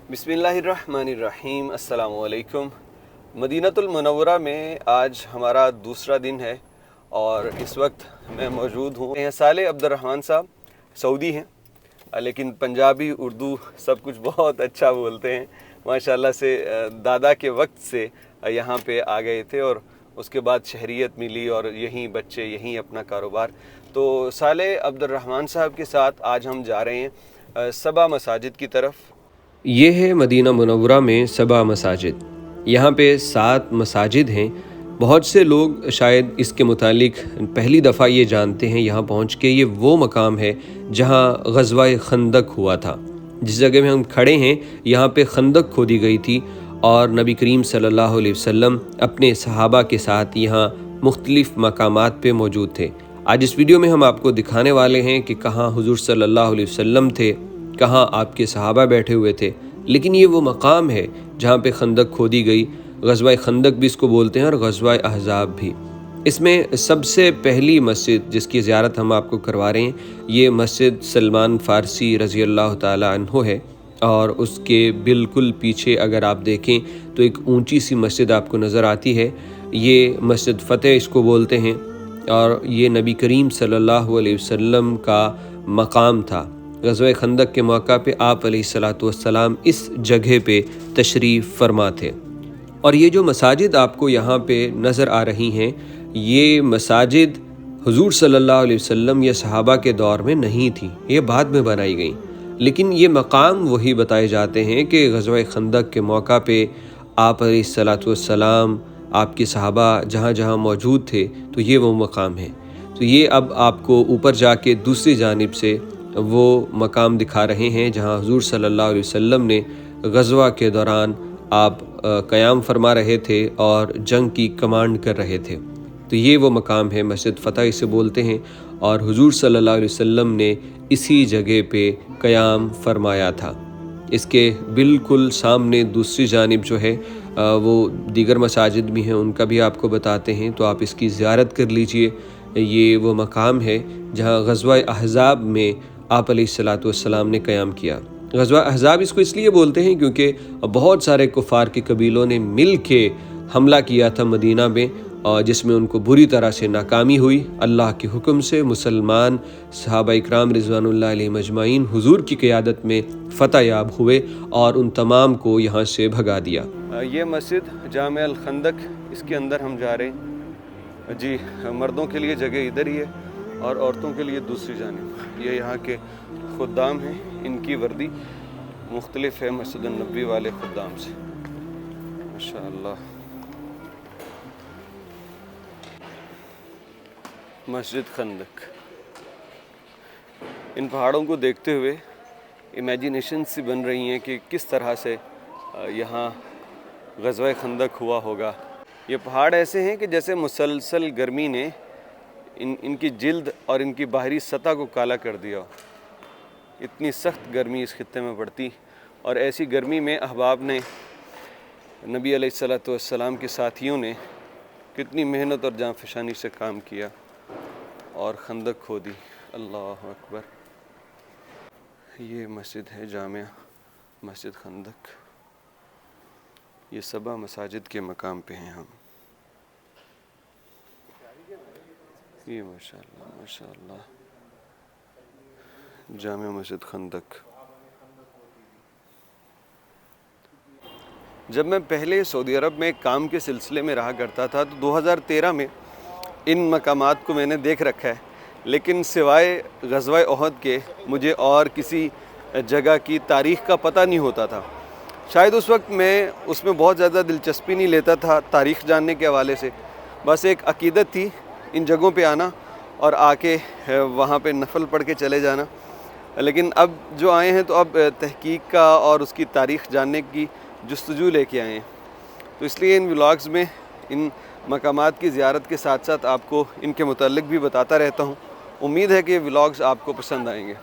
बिस्मिल्लाहिर्रहमानिर्रहीम। अस्सलाम वालेकुम। मदीनतुल मुनव्वरा में आज हमारा दूसरा दिन है और इस वक्त मैं मौजूद हूँ। साले अब्दुर्रहमान साहब सऊदी हैं, लेकिन पंजाबी उर्दू सब कुछ बहुत अच्छा बोलते हैं माशाल्लाह से। दादा के वक्त से यहाँ पे आ गए थे और उसके बाद शहरियत मिली और यहीं बच्चे यहीं अपना कारोबार। तो साले अब्दुर्रहमान साहब के साथ आज हम जा रहे हैं सबा मसाजिद की तरफ। ये है मदीना मुनव्वरा में सबा मसाजिद। यहाँ पे 7 मसाजिद हैं। बहुत से लोग शायद इसके मुतालिक पहली दफ़ा ये जानते हैं यहाँ पहुँच के, ये वो मकाम है जहाँ ग़ज़वा खंदक हुआ था। जिस जगह में हम खड़े हैं यहाँ पे खंदक खोदी गई थी और नबी करीम सल्लल्लाहु अलैहि वसल्लम अपने सहाबा के साथ यहाँ मुख्तलिफ़ मकामात पे मौजूद थे। आज इस वीडियो में हम आपको दिखाने वाले हैं कि कहाँ हुज़ूर सल्लल्लाहु अलैहि वसल्लम थे, कहाँ आपके सहाबा बैठे हुए थे। लेकिन ये वो मकाम है जहाँ पे खंदक खोदी गई। ग़ज़वा खंदक भी इसको बोलते हैं और ग़ज़वा अहज़ाब भी। इसमें सबसे पहली मस्जिद जिसकी ज़ियारत हम आपको करवा रहे हैं, ये मस्जिद सलमान फ़ारसी रज़ी अल्लाह ताला अन्हु है। और उसके बिल्कुल पीछे अगर आप देखें तो एक ऊंची सी मस्जिद आपको नज़र आती है। ये मस्जिद फ़तेह इसको बोलते हैं और ये नबी करीम सल्लल्लाहु अलैहि वसल्लम का मकाम था। ग़ज़वा खंदक के मौका पे आप अलैहिस्सलातु वस्सलाम इस जगह पे तशरीफ़ फरमा थे। और ये जो मसाजिद आपको यहाँ पे नज़र आ रही हैं, ये मसाजिद हुज़ूर सल्लल्लाहु अलैहि वसल्लम या सहाबा के दौर में नहीं थी, ये बाद में बनाई गई। लेकिन ये मकाम वही बताए जाते हैं कि ग़ज़वा खंदक के मौका पे आप अलैहिस्सलातु वस्सलाम, आपके सहाबा जहाँ जहाँ मौजूद थे, तो ये वो मकाम है। तो ये अब आपको ऊपर जाके दूसरी जानिब से वो मकाम दिखा रहे हैं जहाँ हुज़ूर सल्लल्लाहु अलैहि वसल्लम ने ग़ज़वा के दौरान आप क़याम फरमा रहे थे और जंग की कमांड कर रहे थे। तो ये वो मकाम है, मस्जिद फ़तेह इसे बोलते हैं। और हुज़ूर सल्लल्लाहु अलैहि वसल्लम ने इसी जगह पे क़याम फरमाया था। इसके बिल्कुल सामने दूसरी जानिब जो है वो दीगर मसाजिद भी हैं, उनका भी आपको बताते हैं, तो आप इसकी ज़ियारत कर लीजिए। ये वो मकाम है जहाँ ग़ज़वा अहज़ाब में आप अलैहिस्सलातु वस्सलाम ने क़याम किया। ग़ज़वा अहज़ाब इसको इसलिए बोलते हैं क्योंकि बहुत सारे कुफ़ार के कबीलों ने मिल के हमला किया था मदीना में, और जिसमें उनको बुरी तरह से नाकामी हुई। अल्लाह के हुक्म से मुसलमान सहाबा इकराम रिज़वानुल्लाह अलैहिम अजमाइन हुज़ूर की क़यादत में फ़तह याब हुए और उन तमाम को यहाँ से भगा दिया। ये मस्जिद जामे अल खंदक, इसके अंदर हम जा रहे हैं जी। मर्दों के लिए जगह इधर ही है और औरतों के लिए दूसरी जानिब। ये यहाँ के खुद्दाम हैं, इनकी वर्दी मुख्तलिफ है मस्जिद नबी वाले खुद्दाम से माशाअल्लाह। मस्जिद खंदक, इन पहाड़ों को देखते हुए इमेजिनेशन सी बन रही हैं कि किस तरह से यहाँ ग़ज़वा खंदक हुआ होगा। ये पहाड़ ऐसे हैं कि जैसे मुसलसल गर्मी ने इनकी जिल्द और इनकी बाहरी सतह को काला कर दिया। इतनी सख्त गर्मी इस खित्ते में पड़ती, और ऐसी गर्मी में अहबाब ने, नबी अलैहिस्सलातु वस्सलाम के साथियों ने कितनी मेहनत और जाँफशानी से काम किया और खंदक खोदी। अल्लाह अकबर। ये मस्जिद है जामिया मस्जिद खंदक। ये सबा मसाजिद के मकाम पे हैं हम। ये माशाअल्लाह माशाअल्लाह जामिया मस्जिद खंदक। जब मैं पहले सऊदी अरब में काम के सिलसिले में रहा करता था तो 2013 में इन मकामात को मैंने देख रखा है, लेकिन सिवाय ग़ज़वा उहद के मुझे और किसी जगह की तारीख़ का पता नहीं होता था। शायद उस वक्त मैं उसमें बहुत ज़्यादा दिलचस्पी नहीं लेता था तारीख़ जानने के हवाले से। बस एक अक़ीदत थी इन जगहों पे आना और आके वहाँ पे नफल पढ़ के चले जाना। लेकिन अब जो आए हैं तो अब तहक़ीक़ का और उसकी तारीख़ जानने की जुस्तजू लेके आए हैं। तो इसलिए इन व्लॉग्स में इन मकामात की ज़ियारत के साथ साथ आपको इनके मुताल्लिक़ भी बताता रहता हूँ। उम्मीद है कि ये व्लॉग्स आपको पसंद आएंगे।